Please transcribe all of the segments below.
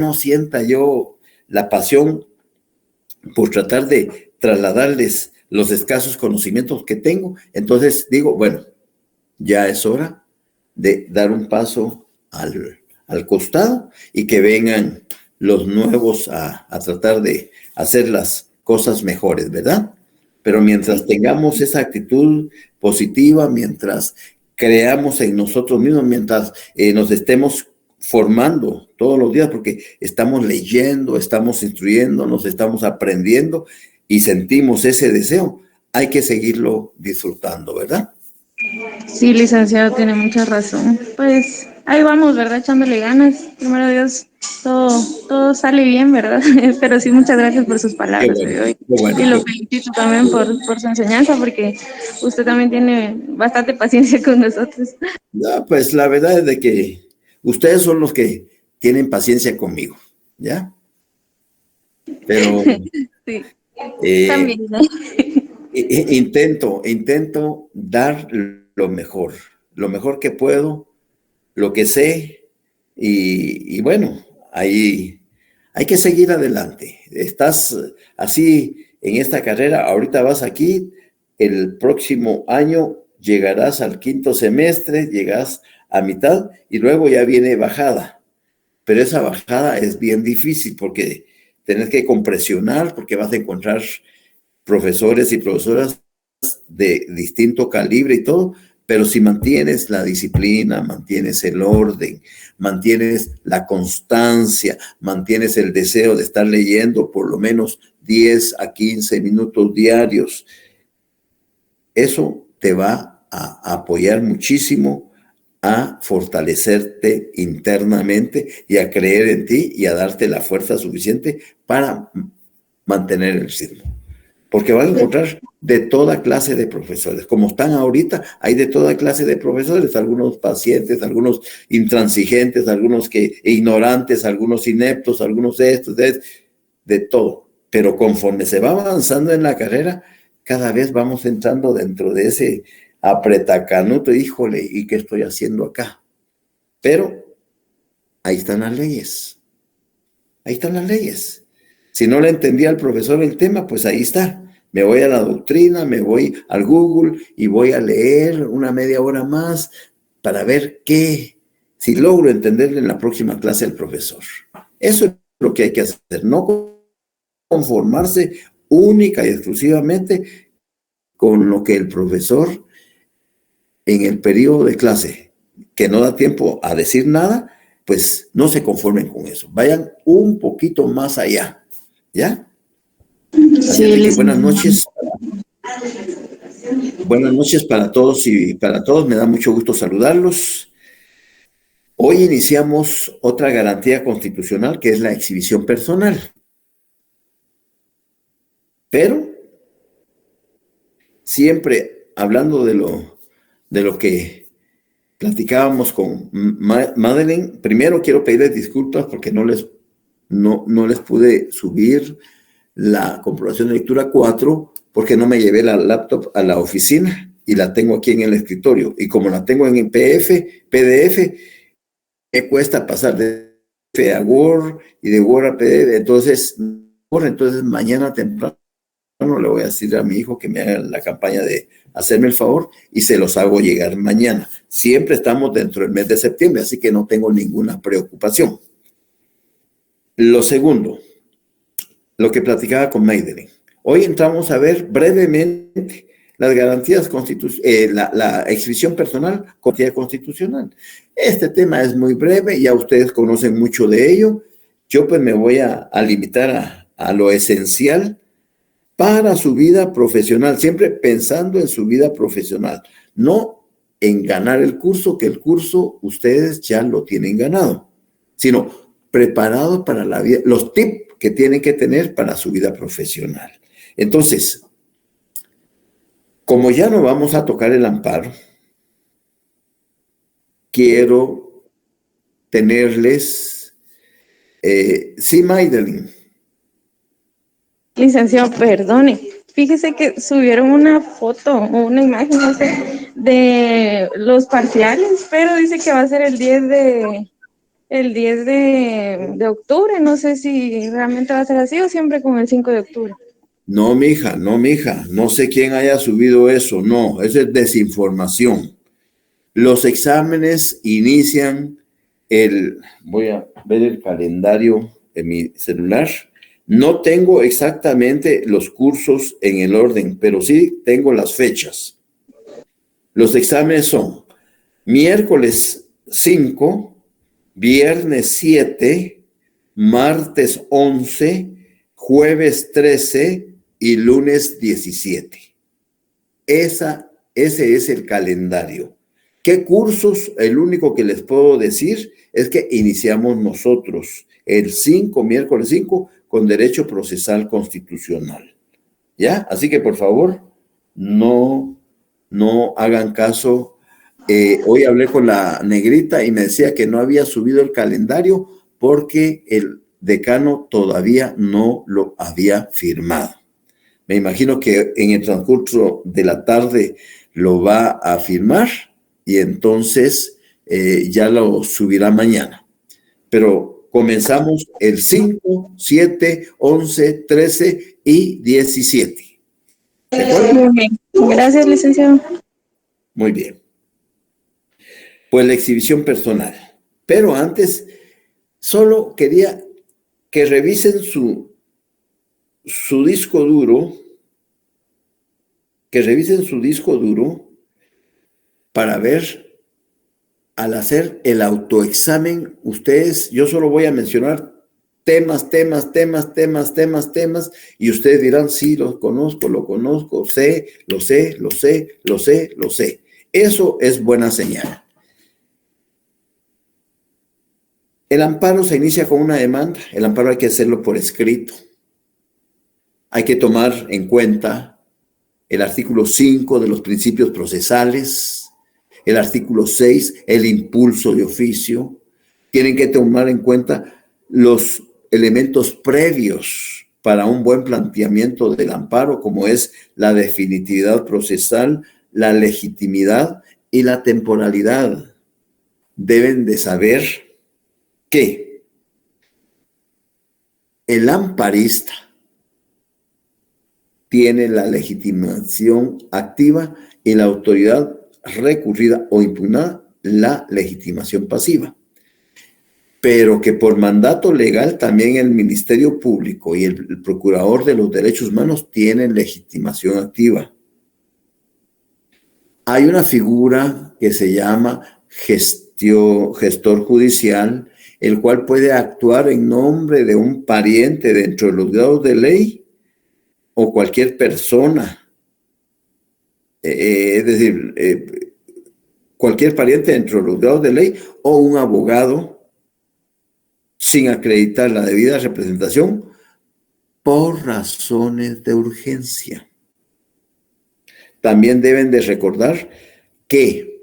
no sienta yo la pasión por tratar de trasladarles los escasos conocimientos que tengo, entonces digo, bueno, ya es hora de dar un paso al costado y que vengan los nuevos a tratar de hacer las cosas mejores, ¿verdad? Pero mientras tengamos esa actitud positiva, mientras creamos en nosotros mismos, mientras nos estemos formando todos los días, porque estamos leyendo, estamos instruyéndonos, estamos aprendiendo y sentimos ese deseo, hay que seguirlo disfrutando, ¿verdad? Sí, licenciado, tiene mucha razón. Pues ahí vamos, ¿verdad? Echándole ganas. Primero Dios, todo sale bien, ¿verdad? Pero sí, muchas gracias por sus Qué palabras bueno, de hoy. qué bueno. Y lo felicito también por su enseñanza, porque usted también tiene bastante paciencia con nosotros. No, pues la verdad es de que ustedes son los que tienen paciencia conmigo, ¿ya? Pero Sí, eh, también, ¿no? intento dar lo mejor que puedo, lo que sé, y bueno, ahí hay que seguir adelante. Estás así en esta carrera, ahorita vas aquí, el próximo año llegarás al quinto semestre, llegas a mitad y luego ya viene bajada. Pero esa bajada es bien difícil porque tenés que compresionar, porque vas a encontrar profesores y profesoras de distinto calibre y todo, pero si mantienes la disciplina, mantienes el orden, mantienes la constancia, mantienes el deseo de estar leyendo por lo menos 10 a 15 minutos diarios, eso te va a apoyar muchísimo a fortalecerte internamente y a creer en ti y a darte la fuerza suficiente para mantener el ritmo. Porque van a encontrar de toda clase de profesores. Como están ahorita, hay de toda clase de profesores, algunos pacientes, algunos intransigentes, algunos que ignorantes, algunos ineptos, algunos de todo. Pero conforme se va avanzando en la carrera, cada vez vamos entrando dentro de ese apretacanuto, híjole, ¿y qué estoy haciendo acá? Pero ahí están las leyes. Ahí están las leyes. Si no le entendía al profesor el tema, pues ahí está. Me voy a la doctrina, me voy al Google y voy a leer una media hora más para ver si logro entenderle en la próxima clase al profesor. Eso es lo que hay que hacer, no conformarse única y exclusivamente con lo que el profesor en el periodo de clase, que no da tiempo a decir nada, pues no se conformen con eso. Vayan un poquito más allá, ¿ya? Así es Sí, de que licenciado. buenas noches para todos y para todos. Me da mucho gusto saludarlos. Hoy iniciamos otra garantía constitucional que es la exhibición personal. Pero siempre hablando de lo que platicábamos con Madeleine, primero quiero pedirles disculpas porque no les pude subir la comprobación de lectura 4 porque no me llevé la laptop a la oficina y la tengo aquí en el escritorio. Y como la tengo en PDF, me cuesta pasar de PDF a Word y de Word a PDF. Entonces mañana temprano le voy a decir a mi hijo que me haga la campaña de hacerme el favor y se los hago llegar mañana. Siempre estamos dentro del mes de septiembre, así que no tengo ninguna preocupación. Lo segundo, lo que platicaba con Maidere. Hoy entramos a ver brevemente las garantías constitucionales, la exhibición personal, garantía constitucional. Este tema es muy breve, ya ustedes conocen mucho de ello. Yo pues me voy a limitar a lo esencial para su vida profesional, siempre pensando en su vida profesional, no en ganar el curso, que el curso ustedes ya lo tienen ganado, sino preparado para la vida, los tips que tienen que tener para su vida profesional. Entonces, como ya no vamos a tocar el amparo, quiero tenerles, sí, Madeline. Licenciado, perdone. Fíjese que subieron una foto o una imagen, no sé, de los parciales, pero dice que va a ser el 10 de el 10 de octubre. No sé si realmente va a ser así o siempre con el 5 de octubre. No, mija, no, mija, no sé quién haya subido eso, no, eso es desinformación. Los exámenes inician voy a ver el calendario en mi celular. No tengo exactamente los cursos en el orden, pero sí tengo las fechas. Los exámenes son miércoles 5, viernes 7, martes 11, jueves 13 y lunes 17. Ese es el calendario. ¿Qué cursos? El único que les puedo decir es que iniciamos nosotros el 5, miércoles 5, con Derecho Procesal Constitucional. ¿Ya? Así que, por favor, no hagan caso. Hoy hablé con la negrita y me decía que no había subido el calendario porque el decano todavía no lo había firmado. Me imagino que en el transcurso de la tarde lo va a firmar y entonces ya lo subirá mañana. Pero comenzamos el 5, 7, 11, 13 y 17. ¿De acuerdo? Muy bien. Gracias, licenciado. Muy bien. Pues la exhibición personal. Pero antes, solo quería que revisen su disco duro, para ver, al hacer el autoexamen, ustedes, yo solo voy a mencionar temas, y ustedes dirán, sí, lo conozco, sé. Eso es buena señal. El amparo se inicia con una demanda. El amparo hay que hacerlo por escrito. Hay que tomar en cuenta el artículo 5 de los principios procesales, el artículo 6, el impulso de oficio. Tienen que tomar en cuenta los elementos previos para un buen planteamiento del amparo, como es la definitividad procesal, la legitimidad y la temporalidad. Deben de saber que el amparista tiene la legitimación activa y la autoridad recurrida o impugnada la legitimación pasiva. Pero que por mandato legal también el Ministerio Público y el Procurador de los Derechos Humanos tienen legitimación activa. Hay una figura que se llama gestor judicial, el cual puede actuar en nombre de un pariente dentro de los grados de ley o cualquier persona. Es decir, cualquier pariente dentro de los grados de ley o un abogado sin acreditar la debida representación por razones de urgencia. También deben de recordar que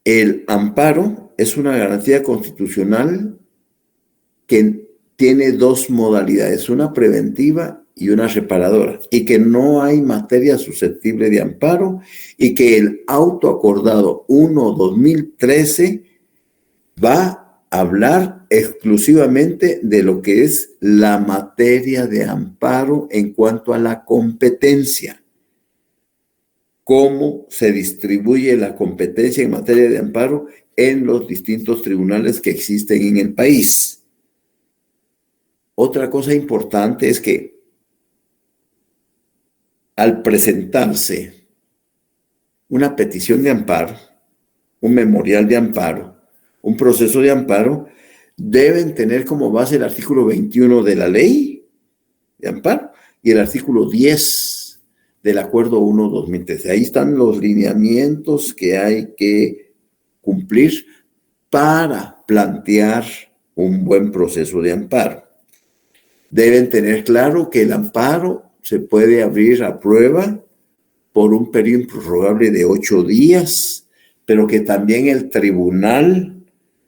el amparo es una garantía constitucional que tiene dos modalidades, una preventiva y una reparadora, y que no hay materia susceptible de amparo, y que el auto acordado 1/2013 va a hablar exclusivamente de lo que es la materia de amparo en cuanto a la competencia. Cómo se distribuye la competencia en materia de amparo en los distintos tribunales que existen en el país. Otra cosa importante es que al presentarse una petición de amparo, un memorial de amparo, un proceso de amparo, deben tener como base el artículo 21 de la ley de amparo y el artículo 10 del Acuerdo 1/2013. Ahí están los lineamientos que hay que cumplir para plantear un buen proceso de amparo. Deben tener claro que el amparo se puede abrir a prueba por un periodo improrrogable de 8 días, pero que también el tribunal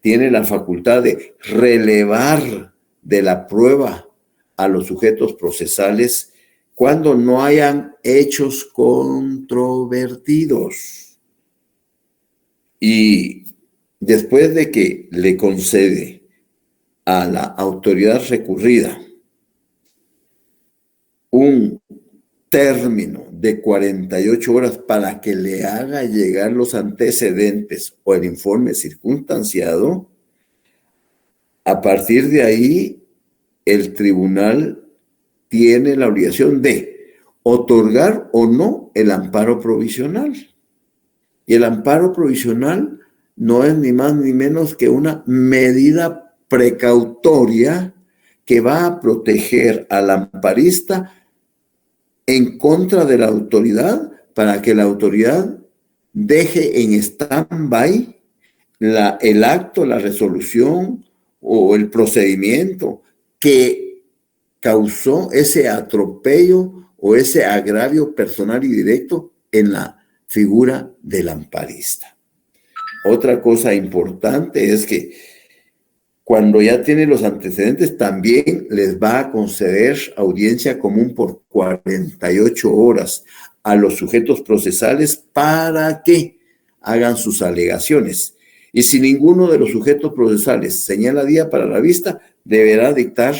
tiene la facultad de relevar de la prueba a los sujetos procesales cuando no hayan hechos controvertidos. Y después de que le concede a la autoridad recurrida un término de 48 horas para que le haga llegar los antecedentes o el informe circunstanciado, a partir de ahí el tribunal tiene la obligación de otorgar o no el amparo provisional. Y el amparo provisional no es ni más ni menos que una medida precautoria que va a proteger al amparista en contra de la autoridad para que la autoridad deje en stand-by el acto, la resolución o el procedimiento que causó ese atropello o ese agravio personal y directo en la figura del amparista. Otra cosa importante es que cuando ya tiene los antecedentes, también les va a conceder audiencia común por 48 horas a los sujetos procesales para que hagan sus alegaciones. Y si ninguno de los sujetos procesales señala día para la vista, deberá dictar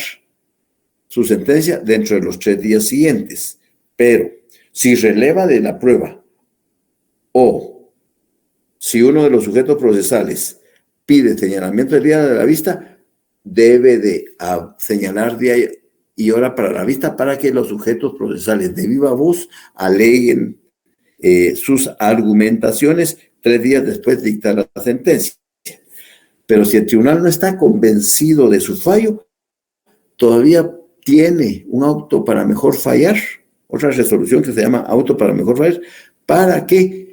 su sentencia dentro de los 3 días siguientes. Pero si releva de la prueba o si uno de los sujetos procesales pide señalamiento del día de la vista, debe de señalar día y hora para la vista para que los sujetos procesales de viva voz aleguen sus argumentaciones 3 días después de dictar la sentencia. Pero si el tribunal no está convencido de su fallo, todavía tiene un auto para mejor fallar, otra resolución que se llama auto para mejor fallar, para que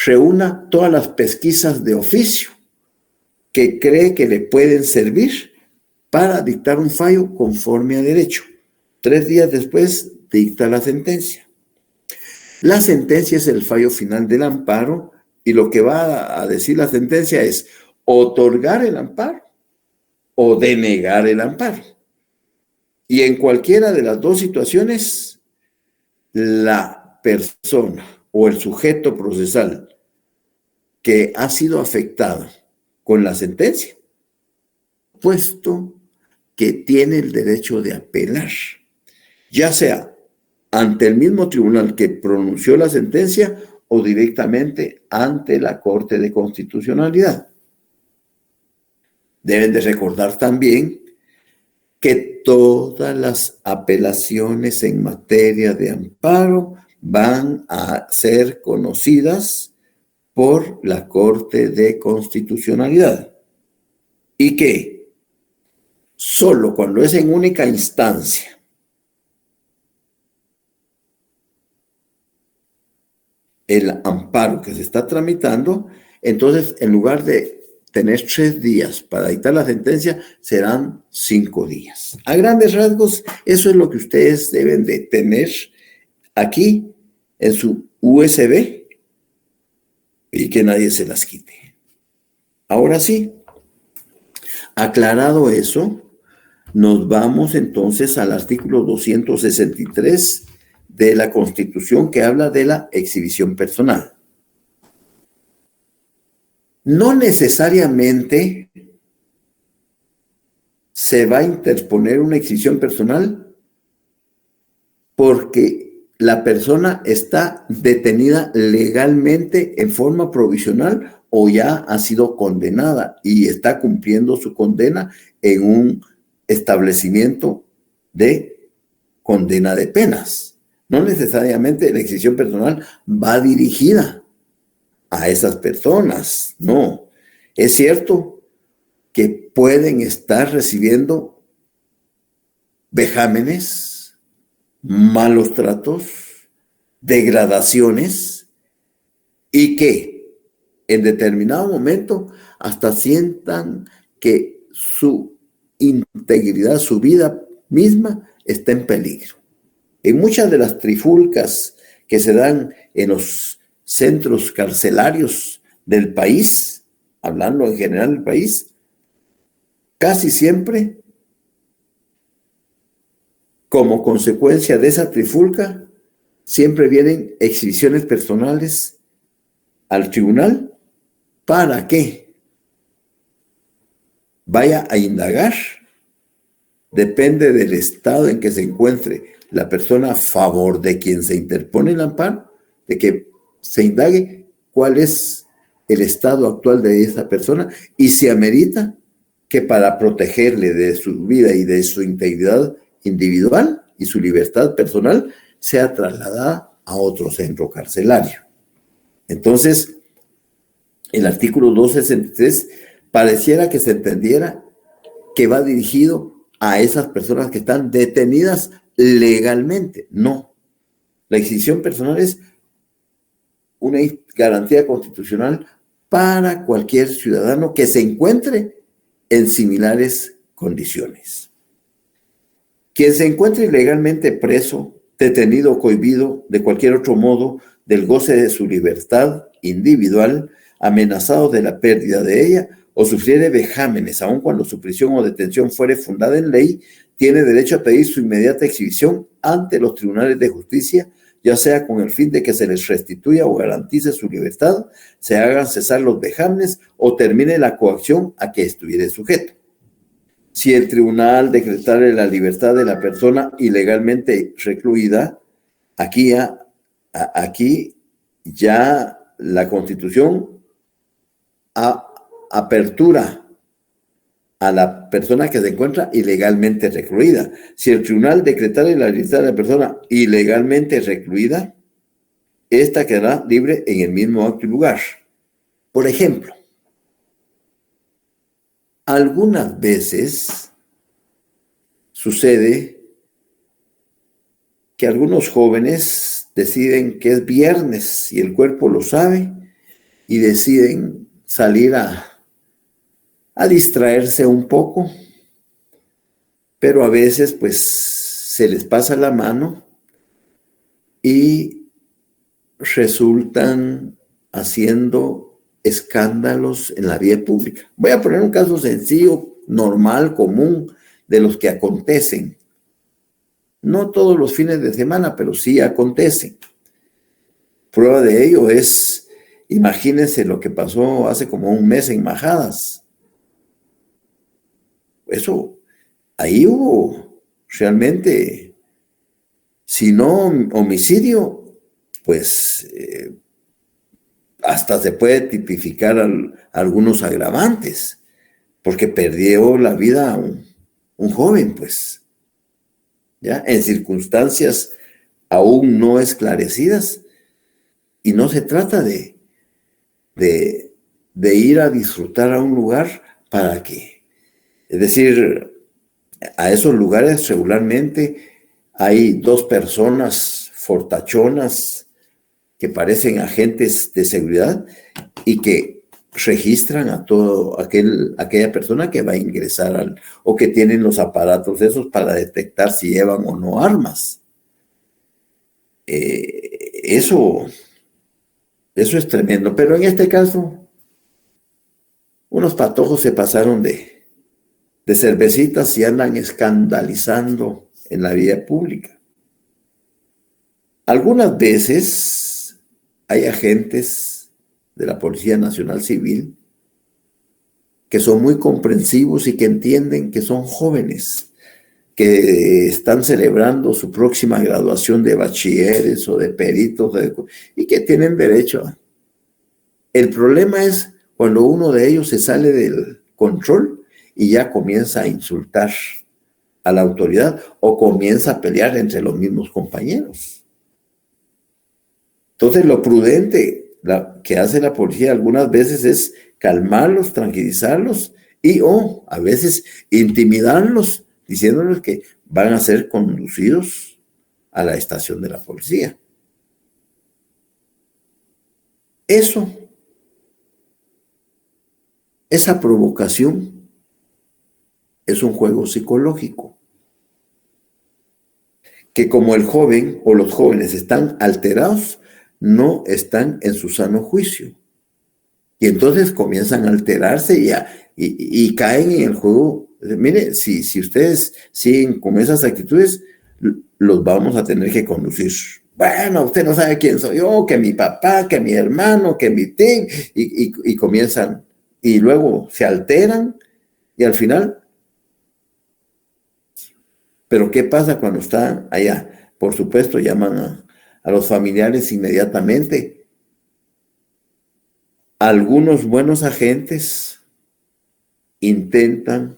reúna todas las pesquisas de oficio que cree que le pueden servir para dictar un fallo conforme a derecho. 3 días después dicta la sentencia. La sentencia es el fallo final del amparo y lo que va a decir la sentencia es otorgar el amparo o denegar el amparo. Y en cualquiera de las dos situaciones, la persona o el sujeto procesal que ha sido afectado con la sentencia, puesto que tiene el derecho de apelar, ya sea ante el mismo tribunal que pronunció la sentencia o directamente ante la Corte de Constitucionalidad. Deben de recordar también que todas las apelaciones en materia de amparo van a ser conocidas por la Corte de Constitucionalidad y que solo cuando es en única instancia el amparo que se está tramitando, entonces en lugar de tener 3 días para dictar la sentencia, serán 5 días. A grandes rasgos, eso es lo que ustedes deben de tener aquí en su USB y que nadie se las quite. Ahora sí, aclarado eso, nos vamos entonces al artículo 263 de la Constitución que habla de la exhibición personal. No necesariamente se va a interponer una exhibición personal porque la persona está detenida legalmente en forma provisional o ya ha sido condenada y está cumpliendo su condena en un establecimiento de condena de penas. No necesariamente la exhibición personal va dirigida a esas personas, no. Es cierto que pueden estar recibiendo vejámenes, malos tratos, degradaciones y que en determinado momento hasta sientan que su integridad, su vida misma está en peligro. En muchas de las trifulcas que se dan en los centros carcelarios del país, hablando en general del país, casi siempre, como consecuencia de esa trifulca, siempre vienen exhibiciones personales al tribunal para que vaya a indagar depende del estado en que se encuentre la persona a favor de quien se interpone el amparo, de que se indague cuál es el estado actual de esa persona y si amerita que para protegerle de su vida y de su integridad individual y su libertad personal sea trasladada a otro centro carcelario. Entonces, el artículo 263 pareciera que se entendiera que va dirigido a esas personas que están detenidas legalmente. No. La exhibición personal es una garantía constitucional para cualquier ciudadano que se encuentre en similares condiciones. Quien se encuentre ilegalmente preso, detenido o cohibido de cualquier otro modo del goce de su libertad individual, amenazado de la pérdida de ella o sufriere vejámenes, aun cuando su prisión o detención fuere fundada en ley, tiene derecho a pedir su inmediata exhibición ante los tribunales de justicia, ya sea con el fin de que se les restituya o garantice su libertad, se hagan cesar los vejámenes o termine la coacción a que estuviere sujeto. Si el tribunal decretare la libertad de la persona ilegalmente recluida, aquí ya la Constitución apertura a la persona que se encuentra ilegalmente recluida. Si el tribunal decretare la libertad de la persona ilegalmente recluida, esta quedará libre en el mismo acto y lugar. Por ejemplo, algunas veces sucede que algunos jóvenes deciden que es viernes y el cuerpo lo sabe y deciden salir a distraerse un poco, pero a veces pues se les pasa la mano y resultan haciendo escándalos en la vía pública. Voy a poner un caso sencillo, normal, común, de los que acontecen. No todos los fines de semana, pero sí acontecen. Prueba de ello es, imagínense lo que pasó hace como un mes en Majadas. Eso, ahí hubo realmente, si no homicidio, pues hasta se puede tipificar algunos agravantes, porque perdió la vida un joven, pues, ya en circunstancias aún no esclarecidas, y no se trata de ir a disfrutar a un lugar para que, es decir, a esos lugares regularmente hay dos personas fortachonas que parecen agentes de seguridad y que registran a todo aquella persona que va a ingresar o que tienen los aparatos esos para detectar si llevan o no armas. Eso es tremendo, pero en este caso unos patojos se pasaron de cervecitas y andan escandalizando en la vía pública. Algunas veces hay agentes de la Policía Nacional Civil que son muy comprensivos y que entienden que son jóvenes, que están celebrando su próxima graduación de bachilleres o de peritos y que tienen derecho. El problema es cuando uno de ellos se sale del control y ya comienza a insultar a la autoridad o comienza a pelear entre los mismos compañeros. Entonces, lo prudente que hace la policía algunas veces es calmarlos, tranquilizarlos y a veces intimidarlos, diciéndoles que van a ser conducidos a la estación de la policía. Esa provocación es un juego psicológico, que como el joven o los jóvenes están alterados, no están en su sano juicio. Y entonces comienzan a alterarse y caen en el juego. Mire, si ustedes siguen con esas actitudes, los vamos a tener que conducir Bueno, usted no sabe quién soy yo, que mi papá, que mi hermano, que mi tío, y comienzan, y luego se alteran, y al final, pero ¿qué pasa cuando están allá? Por supuesto, llaman a los familiares inmediatamente. Algunos buenos agentes intentan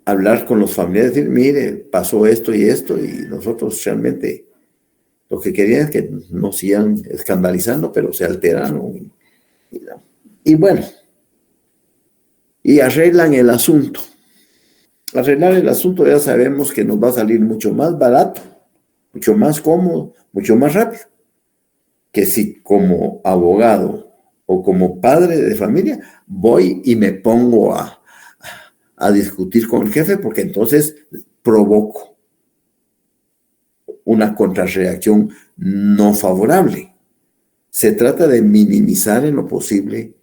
hablar con los familiares, decir, mire, pasó esto, y nosotros realmente lo que querían es que nos sigan escandalizando, pero se alteraron. Y bueno, y arreglan el asunto. Arreglar el asunto ya sabemos que nos va a salir mucho más barato, mucho más cómodo, mucho más rápido, que si como abogado o como padre de familia voy y me pongo a discutir con el jefe, porque entonces provoco una contrarreacción no favorable. Se trata de minimizar en lo posible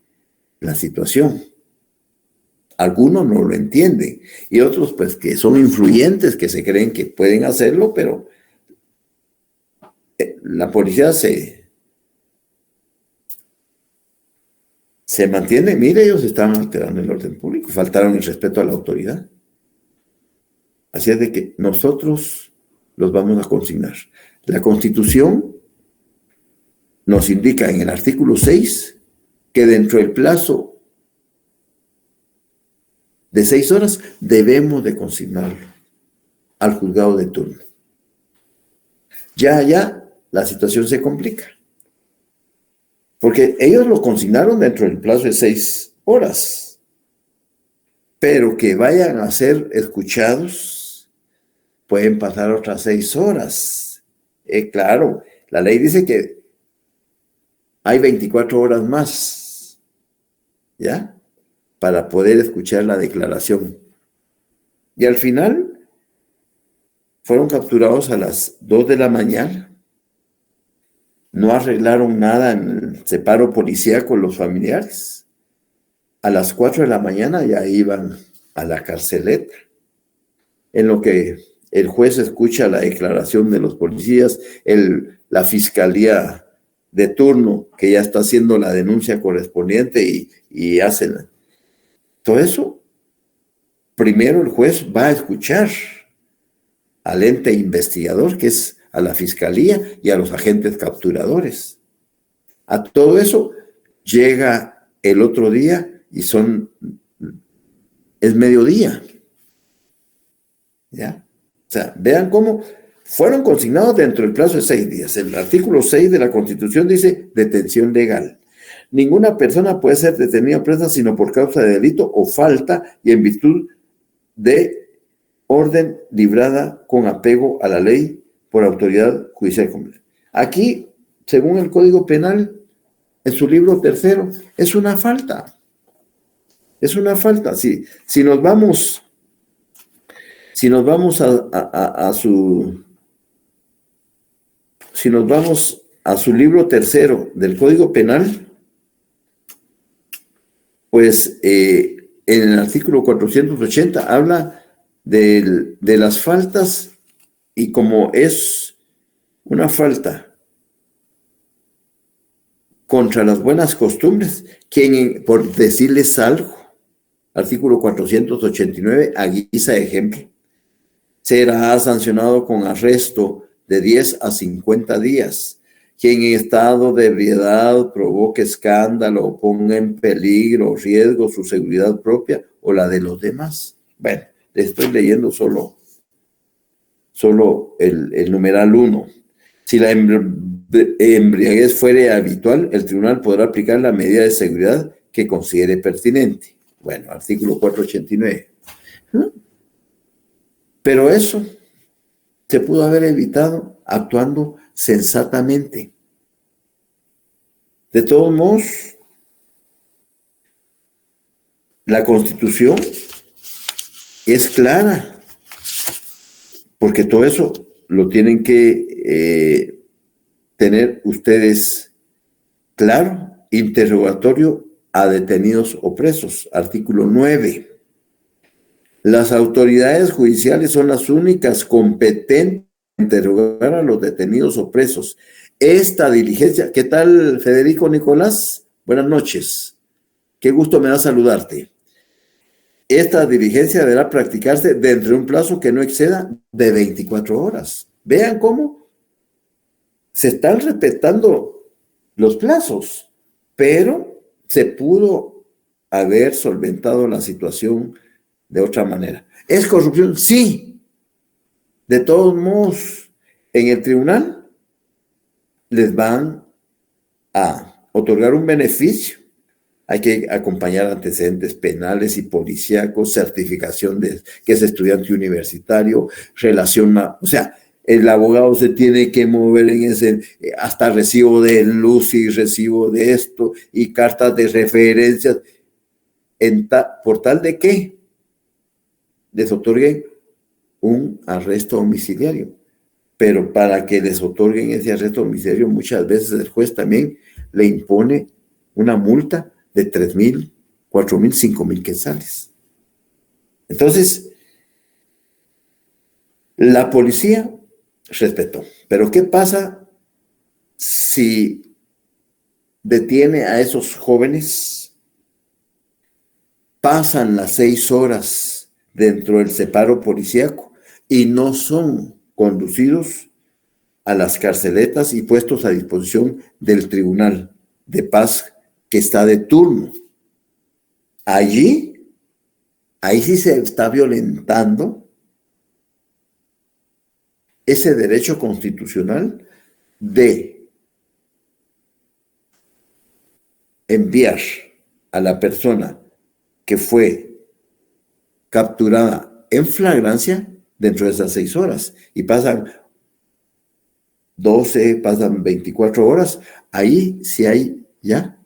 la situación. Algunos no lo entienden y otros pues que son influyentes, que se creen que pueden hacerlo, pero la policía se mantiene. Mire, ellos estaban alterando el orden público, faltaron el respeto a la autoridad. Así es de que nosotros los vamos a consignar. La Constitución nos indica en el artículo 6 que dentro del plazo de 6 horas debemos de consignarlo al juzgado de turno. Ya la situación se complica, porque ellos lo consignaron dentro del plazo de 6 horas, pero que vayan a ser escuchados, pueden pasar otras 6 horas. Claro, la ley dice que hay 24 horas más, ¿ya? Para poder escuchar la declaración. Y al final fueron capturados a las 2 de la mañana. No arreglaron nada en el separo policíaco con los familiares. A las 4 de la mañana ya iban a la carceleta. En lo que el juez escucha la declaración de los policías, la fiscalía de turno, que ya está haciendo la denuncia correspondiente y hacen todo eso. Primero el juez va a escuchar al ente investigador, que es a la fiscalía y a los agentes capturadores. A todo eso llega el otro día y es mediodía. ¿Ya? O sea, vean cómo fueron consignados dentro del plazo de 6 días. El artículo 6 de la Constitución dice detención legal. Ninguna persona puede ser detenida o presa sino por causa de delito o falta y en virtud de orden librada con apego a la ley por autoridad judicial competente. Aquí, según el Código Penal, en su libro tercero, es una falta. Es una falta. Si nos vamos a su libro tercero del Código Penal, pues en el artículo 480 habla de las faltas, y como es una falta contra las buenas costumbres, por decirles algo, artículo 489, a guisa de ejemplo, será sancionado con arresto de 10 a 50 días. Quien en estado de ebriedad provoque escándalo o ponga en peligro o riesgo su seguridad propia o la de los demás. Bueno, le estoy leyendo solo el numeral 1. Si la embriaguez fuere habitual, el tribunal podrá aplicar la medida de seguridad que considere pertinente. Bueno, artículo 489. Pero eso se pudo haber evitado actuando sensatamente. De todos modos, la Constitución es clara, porque todo eso lo tienen que tener ustedes claro. Interrogatorio a detenidos o presos, artículo 9. Las autoridades judiciales son las únicas competentes en interrogar a los detenidos o presos. Esta diligencia, ¿qué tal, Federico Nicolás? Buenas noches. Qué gusto me da saludarte. Esta diligencia deberá practicarse dentro de un plazo que no exceda de 24 horas. Vean cómo se están respetando los plazos, pero se pudo haber solventado la situación de otra manera. ¿Es corrupción? Sí. De todos modos, en el tribunal les van a otorgar un beneficio. Hay que acompañar antecedentes penales y policíacos, certificación de que es estudiante universitario, relación, o sea, el abogado se tiene que mover en ese, hasta recibo de luz y recibo de esto y cartas de referencias, por tal de que les otorguen un arresto domiciliario. Pero para que les otorguen ese arresto domiciliario, muchas veces el juez también le impone una multa de 3,000, 4,000, 5,000 quetzales. Entonces, la policía respetó. Pero ¿qué pasa si detiene a esos jóvenes? Pasan las 6 horas dentro del separo policíaco y no son conducidos a las carceletas y puestos a disposición del Tribunal de Paz que está de turno. Ahí sí se está violentando ese derecho constitucional de enviar a la persona que fue capturada en flagrancia dentro de esas 6 horas y pasan 12, pasan 24 horas, ahí sí hay ya.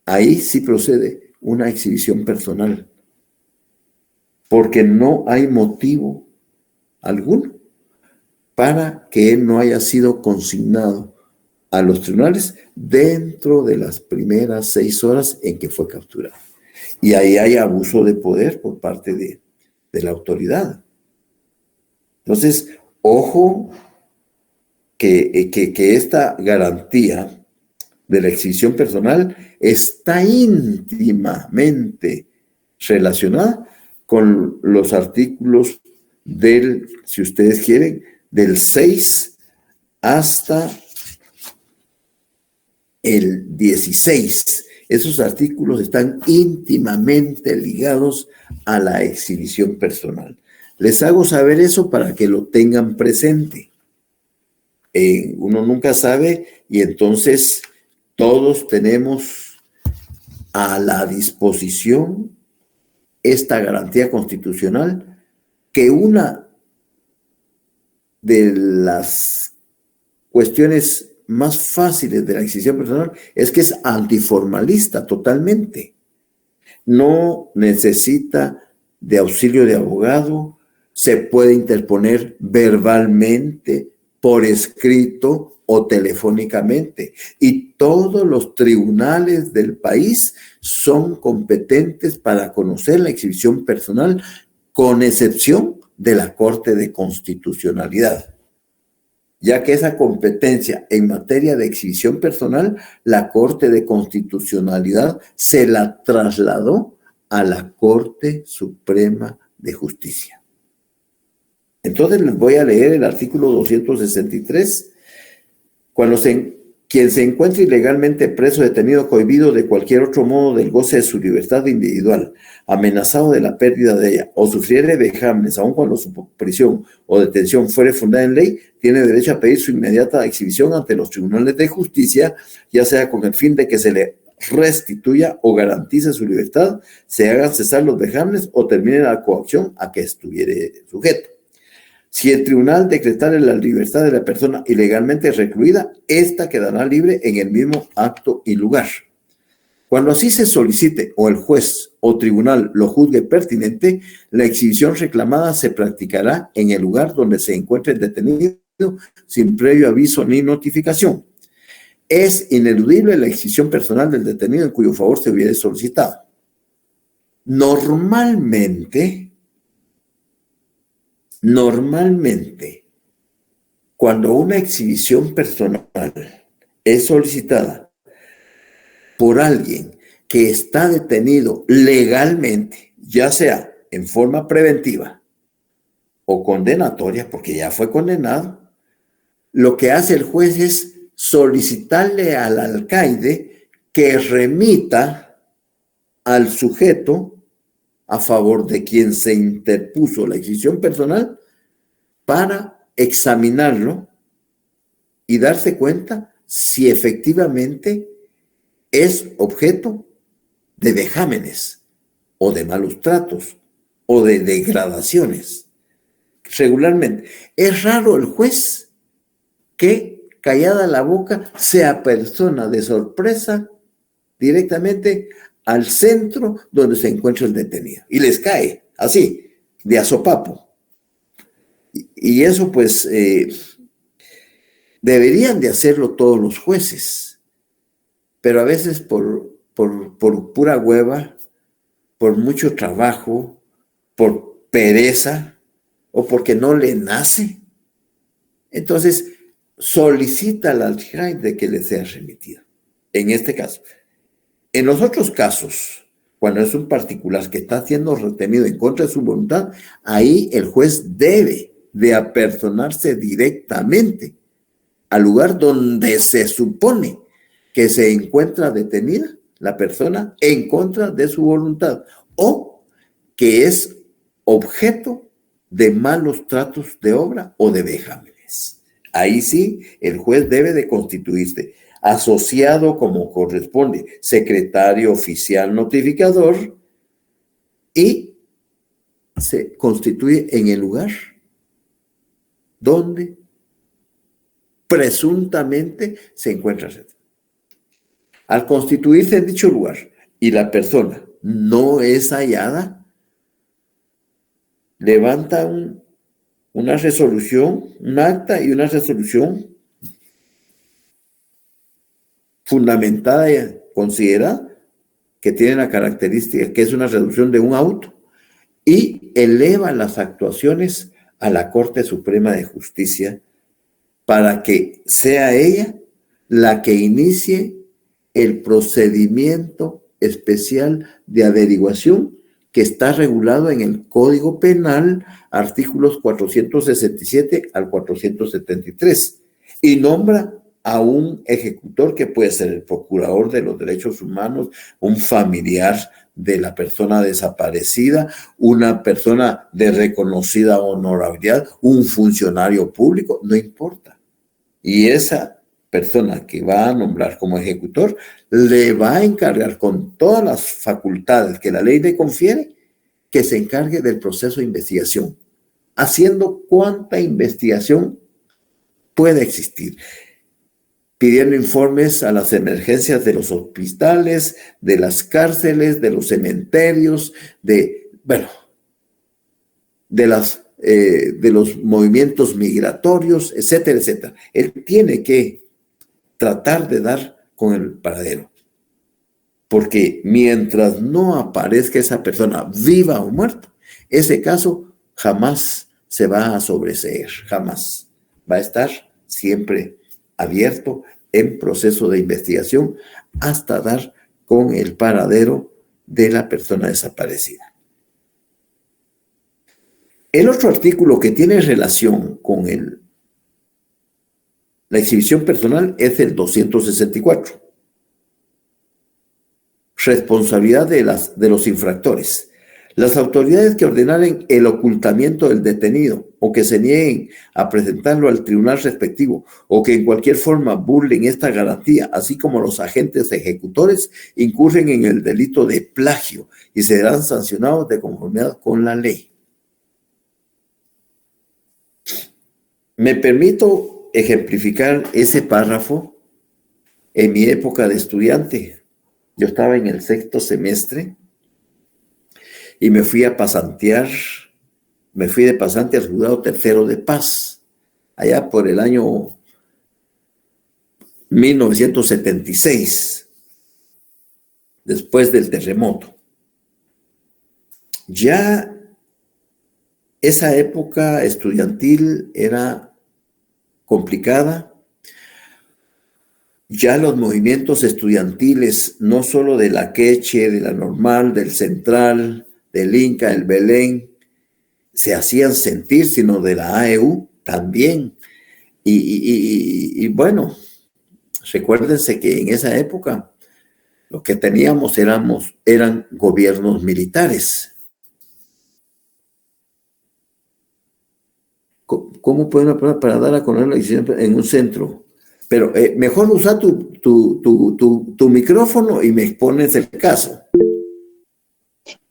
Ahí sí procede una exhibición personal, porque no hay motivo alguno para que él no haya sido consignado a los tribunales dentro de las primeras 6 horas en que fue capturado. Y ahí hay abuso de poder por parte de la autoridad. Entonces, ojo que esta garantía de la exhibición personal está íntimamente relacionada con los artículos del, si ustedes quieren, del 6 hasta el 16. Esos artículos están íntimamente ligados a la exhibición personal. Les hago saber eso para que lo tengan presente. Uno nunca sabe y entonces todos tenemos a la disposición esta garantía constitucional, que una de las cuestiones más fáciles de la exhibición personal es que es antiformalista totalmente. No necesita de auxilio de abogado, se puede interponer verbalmente, por escrito o telefónicamente. Y todos los tribunales del país son competentes para conocer la exhibición personal, con excepción de la Corte de Constitucionalidad, ya que esa competencia en materia de exhibición personal, la Corte de Constitucionalidad se la trasladó a la Corte Suprema de Justicia. Entonces les voy a leer el artículo 263. Quien se encuentre ilegalmente preso, detenido, cohibido de cualquier otro modo del goce de su libertad individual, amenazado de la pérdida de ella, o sufriere vejámenes, aun cuando su prisión o detención fuere fundada en ley, tiene derecho a pedir su inmediata exhibición ante los tribunales de justicia, ya sea con el fin de que se le restituya o garantice su libertad, se hagan cesar los vejámenes o termine la coacción a que estuviere sujeto. Si el tribunal decretare la libertad de la persona ilegalmente recluida, ésta quedará libre en el mismo acto y lugar. Cuando así se solicite o el juez o tribunal lo juzgue pertinente, la exhibición reclamada se practicará en el lugar donde se encuentre el detenido sin previo aviso ni notificación. Es ineludible la exhibición personal del detenido en cuyo favor se hubiere solicitado. Normalmente, cuando una exhibición personal es solicitada por alguien que está detenido legalmente, ya sea en forma preventiva o condenatoria, porque ya fue condenado, lo que hace el juez es solicitarle al alcaide que remita al sujeto a favor de quien se interpuso la exhibición personal para examinarlo y darse cuenta si efectivamente es objeto de vejámenes o de malos tratos o de degradaciones. Regularmente. Es raro el juez que, callada la boca, se apersona de sorpresa directamente al centro donde se encuentra el detenido y les cae así, de asopapo. Y eso pues deberían de hacerlo todos los jueces, pero a veces por pura hueva, por mucho trabajo, por pereza o porque no le nace, entonces solicita al alcaide que le sea remitido. En este caso. En los otros casos, cuando es un particular que está siendo retenido en contra de su voluntad, ahí el juez debe de apersonarse directamente al lugar donde se supone que se encuentra detenida la persona en contra de su voluntad o que es objeto de malos tratos de obra o de vejámenes. Ahí sí, el juez debe de constituirse asociado como corresponde, secretario oficial notificador, y se constituye en el lugar donde presuntamente se encuentra. Al constituirse en dicho lugar y la persona no es hallada, levanta una resolución, un acta y una resolución fundamentada y considerada que tiene la característica que es una reducción de un auto y eleva las actuaciones a la Corte Suprema de Justicia para que sea ella la que inicie el procedimiento especial de averiguación que está regulado en el Código Penal, artículos 467 al 473, y nombra a un ejecutor que puede ser el procurador de los derechos humanos, un familiar de la persona desaparecida, una persona de reconocida honorabilidad, un funcionario público, no importa. Y esa persona que va a nombrar como ejecutor le va a encargar con todas las facultades que la ley le confiere que se encargue del proceso de investigación, haciendo cuánta investigación puede existir, pidiendo informes a las emergencias de los hospitales, de las cárceles, de los cementerios, de los movimientos migratorios, etcétera, etcétera. Él tiene que tratar de dar con el paradero, porque mientras no aparezca esa persona viva o muerta, ese caso jamás se va a sobreseer, jamás. Va a estar siempre abierto en proceso de investigación hasta dar con el paradero de la persona desaparecida. El otro artículo que tiene relación con la exhibición personal es el 264. Responsabilidad de los infractores. Las autoridades que ordenaren el ocultamiento del detenido o que se nieguen a presentarlo al tribunal respectivo o que en cualquier forma burlen esta garantía, así como los agentes ejecutores, incurren en el delito de plagio y serán sancionados de conformidad con la ley. Me permito ejemplificar ese párrafo en mi época de estudiante. Yo estaba en el 6º semestre y me fui de pasante al juzgado tercero de paz, allá por el año 1976, después del terremoto. Ya esa época estudiantil era complicada. Ya los movimientos estudiantiles, no solo de la Queche, de la Normal, del Central, del Inca, el Belén, se hacían sentir, sino de la AEU también. Y bueno, recuérdense que en esa época lo que teníamos eran gobiernos militares. ¿Cómo pueden operar para dar a conocer la decisión en un centro? Pero mejor usa tu micrófono y me expones el caso.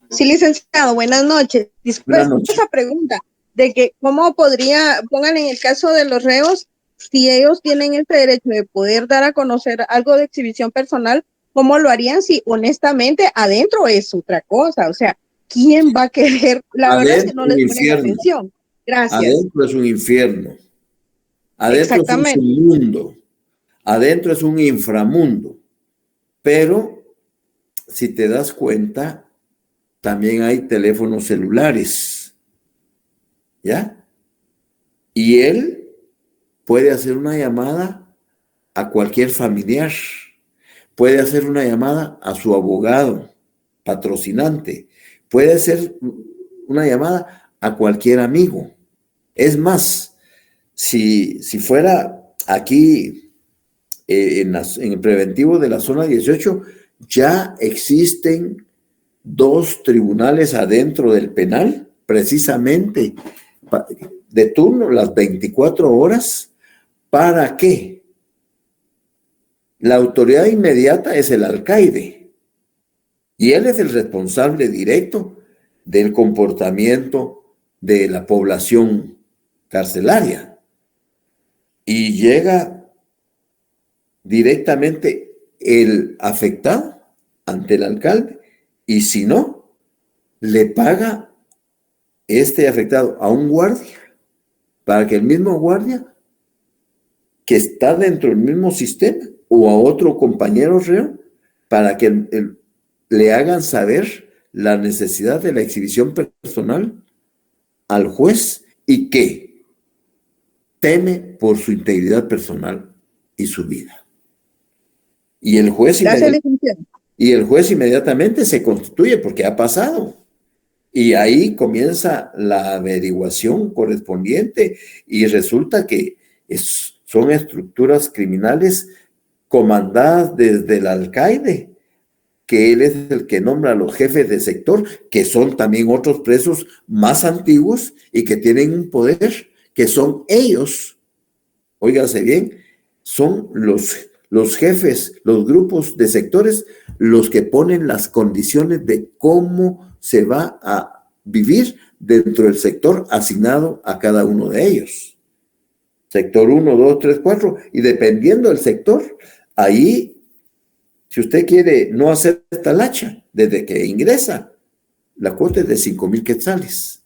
Sí, licenciado, buenas noches. Disculpe Buenas noches. esa pregunta de que cómo podría, pongan en el caso de los reos, si ellos tienen este derecho de poder dar a conocer algo de exhibición personal, ¿cómo lo harían si honestamente adentro es otra cosa? O sea, ¿quién va a querer? La verdad es que no les ponen atención. Gracias. Adentro es un infierno. Adentro es un Exactamente. submundo. Adentro es un inframundo. Pero si te das cuenta, también hay teléfonos celulares, ¿ya? Y él puede hacer una llamada a cualquier familiar, puede hacer una llamada a su abogado, patrocinante, puede hacer una llamada a cualquier amigo. Es más, si fuera aquí en el preventivo de la zona 18, ya existen 2 tribunales adentro del penal, precisamente de turno, las 24 horas. ¿Para qué? La autoridad inmediata es el alcaide y él es el responsable directo del comportamiento de la población carcelaria. Y llega directamente el afectado ante el alcalde, y si no, le paga este afectado a un guardia para que el mismo guardia que está dentro del mismo sistema o a otro compañero reo para que le hagan saber la necesidad de la exhibición personal al juez y que teme por su integridad personal y su vida. Y el juez inmediatamente se constituye porque ha pasado. Y ahí comienza la averiguación correspondiente y resulta que son estructuras criminales comandadas desde el alcaide, que él es el que nombra a los jefes de sector, que son también otros presos más antiguos y que tienen un poder, que son ellos, óigase bien, son los jefes, los grupos de sectores, los que ponen las condiciones de cómo se va a vivir dentro del sector asignado a cada uno de ellos. Sector 1, 2, 3, 4, y dependiendo del sector, ahí, si usted quiere no hacer talacha, desde que ingresa, la cuota es de 5,000 quetzales.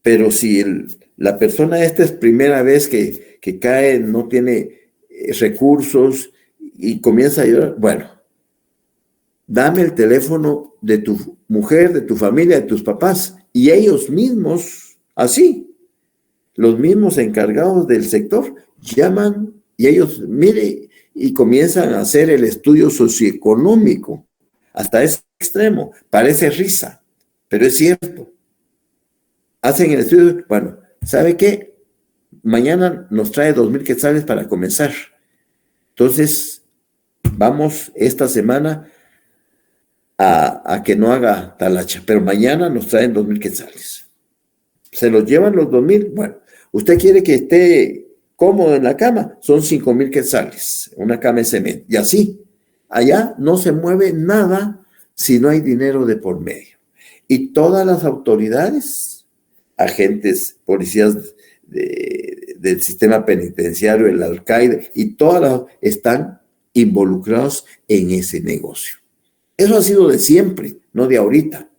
Pero si la persona esta es primera vez que cae, no tiene recursos y comienza a llorar, bueno, dame el teléfono de tu mujer, de tu familia, de tus papás, y ellos mismos, así, los mismos encargados del sector, llaman y ellos, mire, y comienzan a hacer el estudio socioeconómico, hasta ese extremo, parece risa, pero es cierto. Hacen el estudio, bueno, ¿sabe qué? Mañana nos trae 2,000 quetzales para comenzar. Entonces, vamos esta semana a que no haga talacha, pero mañana nos traen 2,000 quetzales. Se los llevan los 2,000, bueno, usted quiere que esté cómodo en la cama, son 5,000 quetzales, una cama de cemento, y así, allá no se mueve nada si no hay dinero de por medio. Y todas las autoridades, agentes, policías del sistema penitenciario, el alcaide, y todas están involucrados en ese negocio. Eso ha sido de siempre, no de ahorita.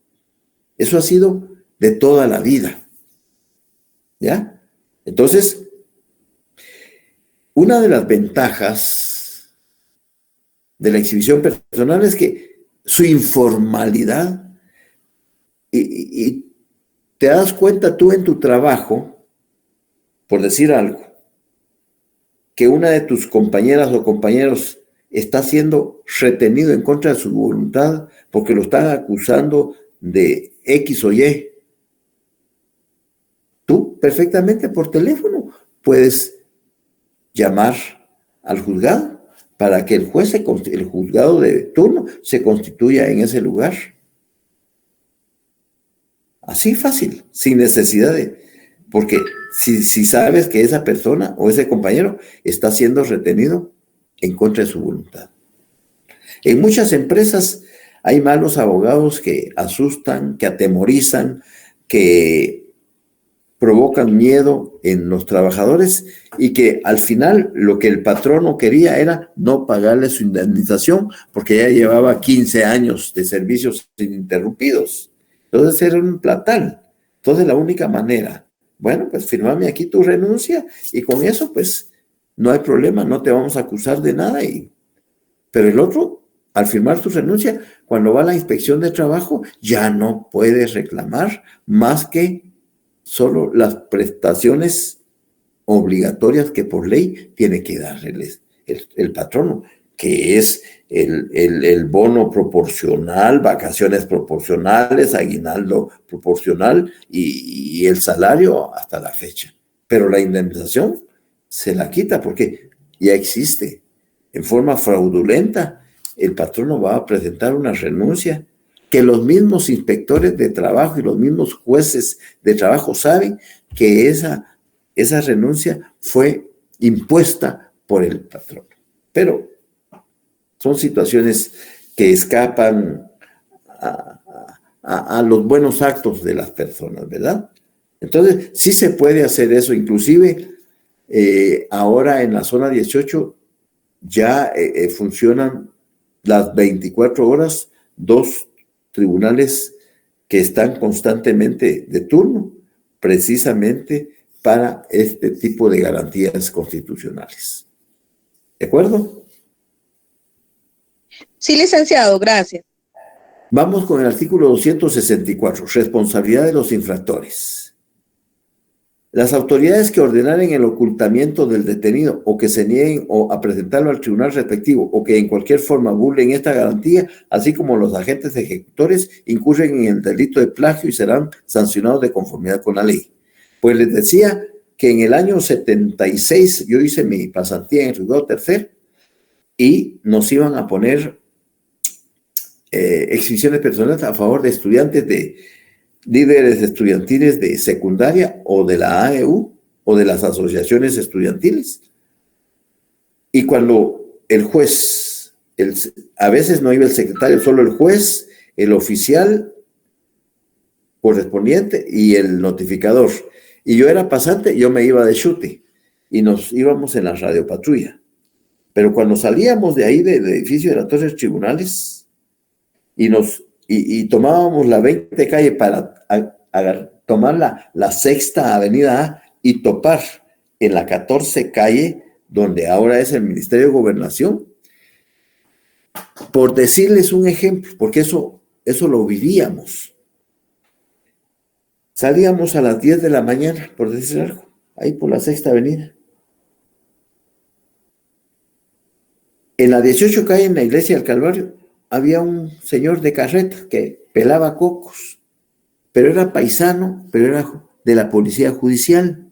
Eso ha sido de toda la vida. ¿Ya? Entonces, una de las ventajas de la exhibición personal es que su informalidad y te das cuenta tú en tu trabajo, por decir algo, que una de tus compañeras o compañeros está siendo retenido en contra de su voluntad porque lo están acusando de X o Y. Tú perfectamente por teléfono puedes llamar al juzgado para que el juzgado de turno se constituya en ese lugar. Así fácil, sin necesidad de... Porque si sabes que esa persona o ese compañero está siendo retenido en contra de su voluntad. En muchas empresas hay malos abogados que asustan, que atemorizan, que provocan miedo en los trabajadores y que al final lo que el patrono quería era no pagarle su indemnización porque ya llevaba 15 años de servicios ininterrumpidos. Entonces era un platal. Entonces la única manera, bueno, pues firmame aquí tu renuncia y con eso pues no hay problema, no te vamos a acusar de nada. Pero el otro, al firmar tu renuncia, cuando va a la inspección de trabajo, ya no puede reclamar más que solo las prestaciones obligatorias que por ley tiene que darles el patrono, que es el bono proporcional, vacaciones proporcionales, aguinaldo proporcional y el salario hasta la fecha. Pero la indemnización se la quita porque ya existe. En forma fraudulenta, el patrono va a presentar una renuncia que los mismos inspectores de trabajo y los mismos jueces de trabajo saben que esa renuncia fue impuesta por el patrón. Pero son situaciones que escapan a los buenos actos de las personas, ¿verdad? Entonces, sí se puede hacer eso. Inclusive, ahora en la zona 18 ya funcionan las 24 horas, 2 tribunales que están constantemente de turno, precisamente para este tipo de garantías constitucionales. ¿De acuerdo? Sí, licenciado, gracias. Vamos con el artículo 264, responsabilidad de los infractores. Las autoridades que ordenaren el ocultamiento del detenido o que se nieguen a presentarlo al tribunal respectivo o que en cualquier forma burlen esta garantía, así como los agentes ejecutores, incurren en el delito de plagio y serán sancionados de conformidad con la ley. Pues les decía que en el año 76 yo hice mi pasantía en el juzgado tercero y nos iban a poner exhibiciones personales a favor de estudiantes de líderes estudiantiles de secundaria o de la AEU o de las asociaciones estudiantiles. Y cuando el juez, a veces no iba el secretario, solo el juez, el oficial correspondiente y el notificador. Y yo era pasante, yo me iba de chute y nos íbamos en la radiopatrulla. Pero cuando salíamos de ahí del edificio de las Torres Tribunales y tomábamos la 20 calle para tomar la sexta avenida A y topar en la 14 calle, donde ahora es el Ministerio de Gobernación, por decirles un ejemplo, porque eso lo vivíamos. Salíamos a las 10 de la mañana, por decir algo, ahí por la sexta avenida. En la 18 calle, en la iglesia del Calvario, había un señor de carreta que pelaba cocos, pero era paisano, pero era de la policía judicial.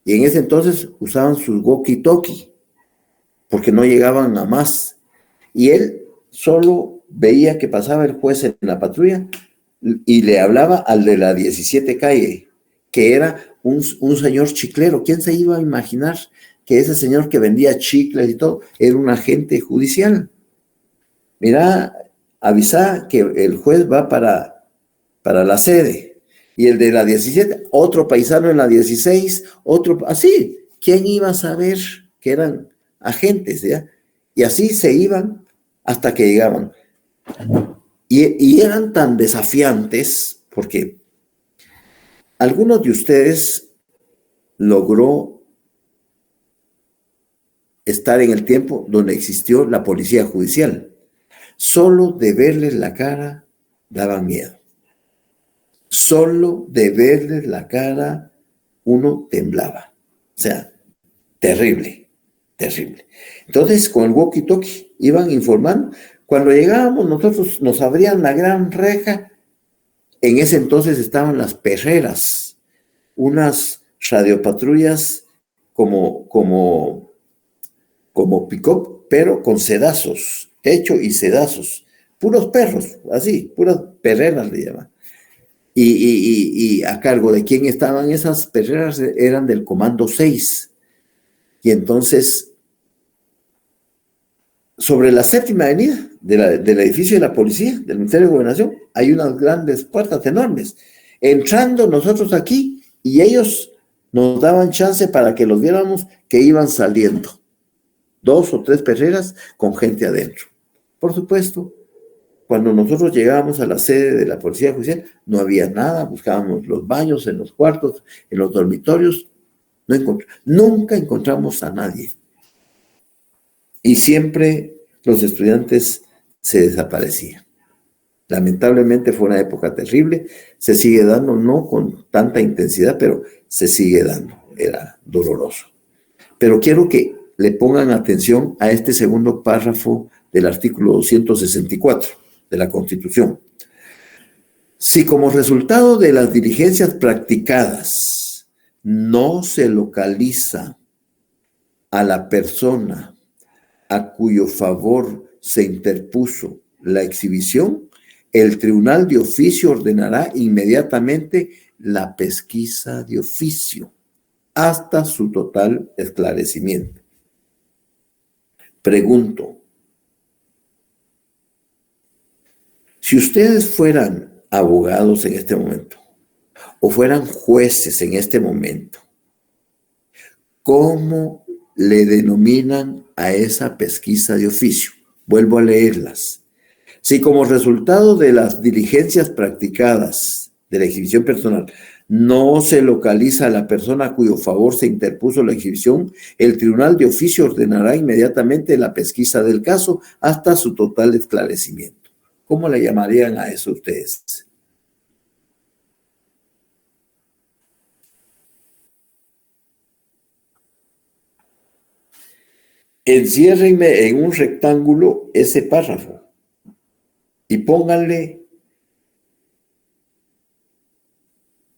Y en ese entonces usaban sus walkie-talkie, porque no llegaban a más. Y él solo veía que pasaba el juez en la patrulla y le hablaba al de la 17 calle, que era un señor chiclero. ¿Quién se iba a imaginar que ese señor que vendía chicles y todo era un agente judicial? Mira, avisa que el juez va para la sede. Y el de la 17, otro paisano en la 16, otro, así. ¿Quién iba a saber que eran agentes, ya? Y así se iban hasta que llegaban. Y eran tan desafiantes porque algunos de ustedes logró estar en el tiempo donde existió la policía judicial. Solo de verles la cara daban miedo. solo de verles la cara uno temblaba. O sea, terrible, terrible. Entonces, con el walkie-talkie iban informando. Cuando llegábamos, nosotros nos abrían la gran reja. En ese entonces estaban las perreras, unas radiopatrullas como pick-up, pero con sedazos, techo y sedazos. Puros perros, así, puras perreras le llaman. Y a cargo de quién estaban esas perreras eran del Comando 6. Y entonces, sobre la séptima avenida del edificio de la policía, del Ministerio de Gobernación, hay unas grandes puertas enormes. Entrando nosotros aquí y ellos nos daban chance para que los viéramos que iban saliendo. 2 o 3 perreras con gente adentro. Por supuesto, cuando nosotros llegábamos a la sede de la Policía Judicial, no había nada, buscábamos los baños, en los cuartos, en los dormitorios, nunca encontramos a nadie. Y siempre los estudiantes se desaparecían. Lamentablemente fue una época terrible, se sigue dando, no con tanta intensidad, pero se sigue dando, era doloroso. Pero quiero que le pongan atención a este segundo párrafo del artículo 264 de la Constitución. Si como resultado de las diligencias practicadas no se localiza a la persona a cuyo favor se interpuso la exhibición, el tribunal de oficio ordenará inmediatamente la pesquisa de oficio hasta su total esclarecimiento. Pregunto, si ustedes fueran abogados en este momento o fueran jueces en este momento, ¿cómo le denominan a esa pesquisa de oficio? Vuelvo a leerlas. Si como resultado de las diligencias practicadas de la exhibición personal no se localiza a la persona a cuyo favor se interpuso la exhibición, el tribunal de oficio ordenará inmediatamente la pesquisa del caso hasta su total esclarecimiento. ¿Cómo le llamarían a eso ustedes? Enciérrenme en un rectángulo ese párrafo y pónganle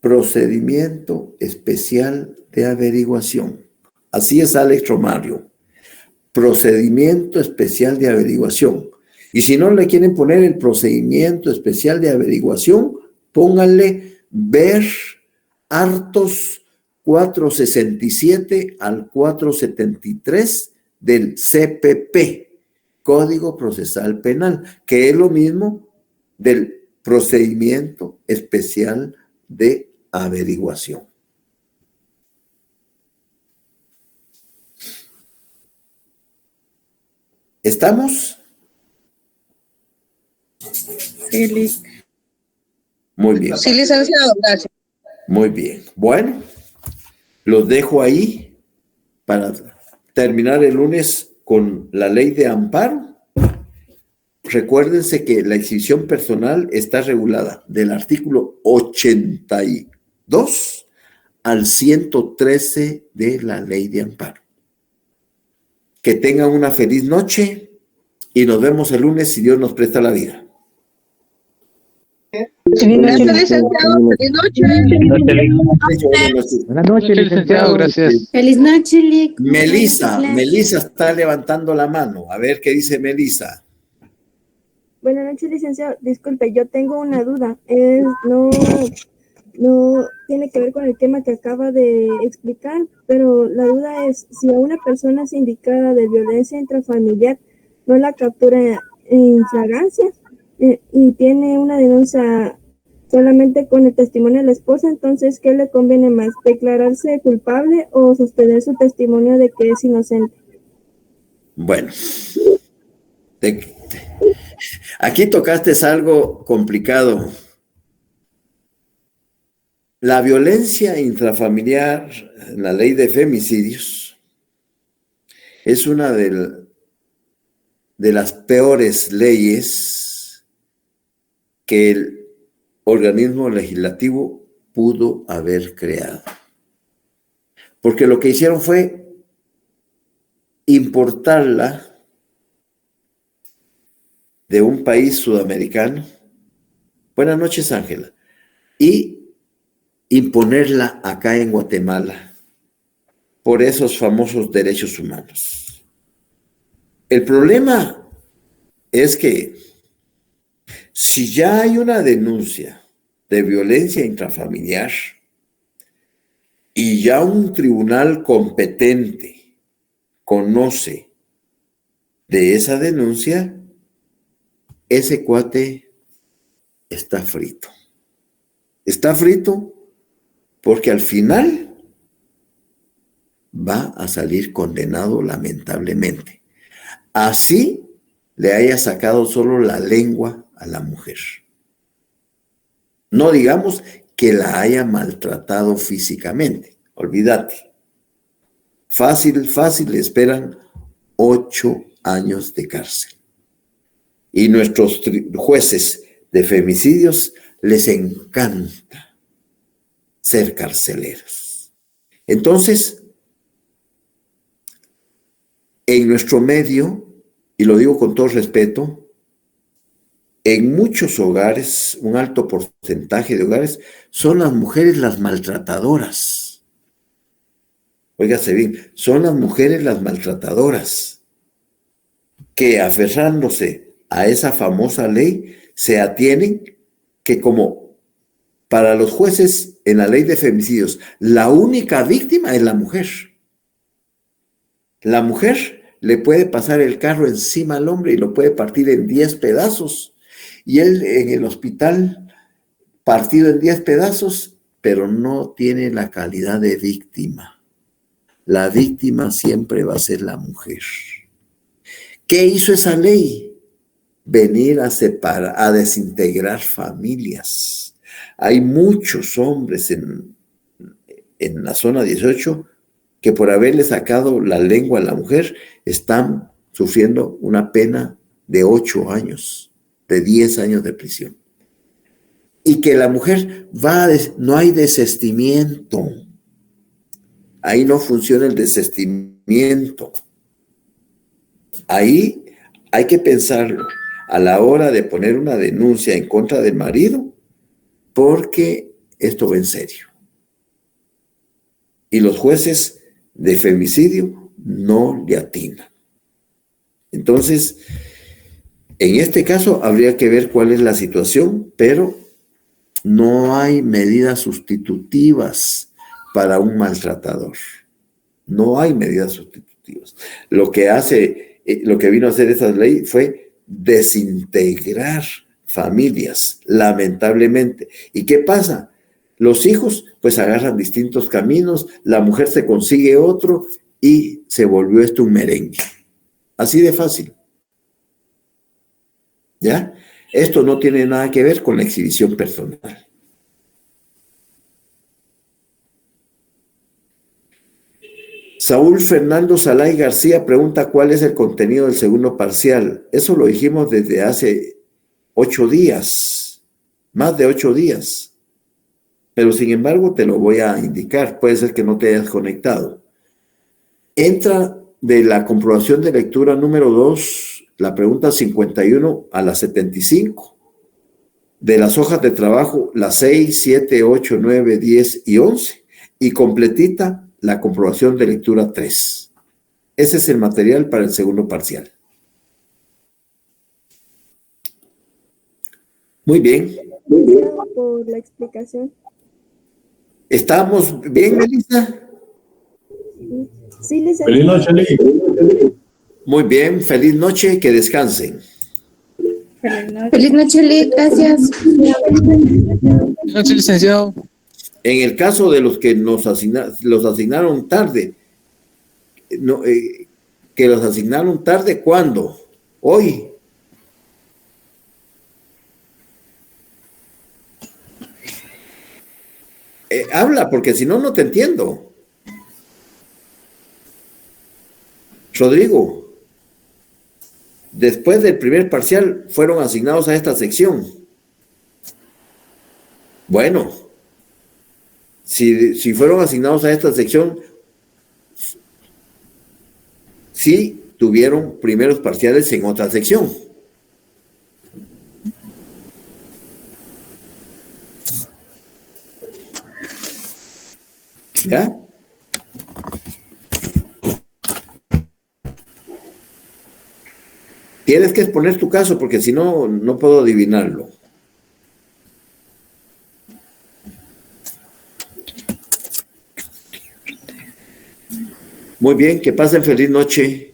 procedimiento especial de averiguación. Así es, Alex Romario. Procedimiento especial de averiguación. Y si no le quieren poner el procedimiento especial de averiguación, pónganle ver hartos 467 al 473 del CPP, Código Procesal Penal, que es lo mismo del procedimiento especial de averiguación. ¿Estamos? Sí, Muy bien. Sí, licenciado, gracias. Muy bien. Bueno, los dejo ahí para terminar el lunes con la ley de amparo. Recuérdense que la exhibición personal está regulada del artículo 82 al 113 de la ley de amparo. Que tengan una feliz noche y nos vemos el lunes si Dios nos presta la vida. Gracias, licenciado. Feliz noche. Buenas noches, licenciado. Gracias. Feliz noche, Lic. Melisa está levantando la mano. A ver qué dice Melisa. Buenas noches, licenciado. Disculpe, yo tengo una duda. No tiene que ver con el tema que acaba de explicar, pero la duda es si a una persona sindicada de violencia intrafamiliar no la captura en flagrancia y tiene una denuncia solamente con el testimonio de la esposa, entonces, ¿qué le conviene más? ¿Declararse culpable o sostener su testimonio de que es inocente? Bueno, aquí tocaste algo complicado. La violencia intrafamiliar, la ley de femicidios, es una de las peores leyes que el organismo legislativo pudo haber creado. Porque lo que hicieron fue importarla de un país sudamericano. Buenas noches, Ángela. Y imponerla acá en Guatemala por esos famosos derechos humanos. El problema es que si ya hay una denuncia de violencia intrafamiliar y ya un tribunal competente conoce de esa denuncia, ese cuate está frito. Está frito porque al final va a salir condenado lamentablemente. Así le haya sacado solo la lengua a la mujer. No digamos que la haya maltratado físicamente. Olvídate. Fácil, le esperan 8 años de cárcel. Y nuestros jueces de femicidios les encanta ser carceleros. Entonces, en nuestro medio, y lo digo con todo respeto, en muchos hogares, un alto porcentaje de hogares, son las mujeres las maltratadoras. Óigase bien, son las mujeres las maltratadoras que, aferrándose a esa famosa ley, se atienen que, como para los jueces en la ley de femicidios, la única víctima es la mujer. La mujer le puede pasar el carro encima al hombre y lo puede partir en 10 pedazos. Y él en el hospital, partido en 10 pedazos, pero no tiene la calidad de víctima. La víctima siempre va a ser la mujer. ¿Qué hizo esa ley? Venir a separar, a desintegrar familias. Hay muchos hombres en la zona 18 que, por haberle sacado la lengua a la mujer, están sufriendo una pena de 8 años, de 10 años de prisión. Y que la mujer no hay desestimiento. Ahí no funciona el desestimiento. Ahí hay que pensarlo a la hora de poner una denuncia en contra del marido, porque esto va en serio. Y los jueces de femicidio no le atinan. Entonces, en este caso habría que ver cuál es la situación, pero no hay medidas sustitutivas para un maltratador. No hay medidas sustitutivas. Lo que vino a hacer esa ley fue desintegrar familias, lamentablemente. ¿Y qué pasa? Los hijos pues agarran distintos caminos, la mujer se consigue otro y se volvió esto un merengue. Así de fácil. ¿Ya? Esto no tiene nada que ver con la exhibición personal. Saúl Fernando Salay García pregunta cuál es el contenido del segundo parcial. Eso lo dijimos desde hace 8 días, más de 8 días. Pero sin embargo te lo voy a indicar, puede ser que no te hayas conectado. Entra de la comprobación de lectura número 2, la pregunta 51 a la 75. De las hojas de trabajo, las 6, 7, 8, 9, 10 y 11. Y completita la comprobación de lectura 3. Ese es el material para el segundo parcial. Muy bien. Gracias por la explicación. ¿Estamos bien, Melissa? Sí, licenciado. Feliz noche, Lee. Muy bien, feliz noche, que descansen. Feliz noche, Lee, gracias. Buenas noches, licenciado. En el caso de los que los asignaron tarde, que los asignaron tarde, ¿cuándo? Hoy. Habla, porque si no, no te entiendo. Rodrigo, después del primer parcial fueron asignados a esta sección. Bueno, si fueron asignados a esta sección, sí tuvieron primeros parciales en otra sección. ¿Ya? Tienes que exponer tu caso porque si no, no puedo adivinarlo. Muy bien, que pasen feliz noche.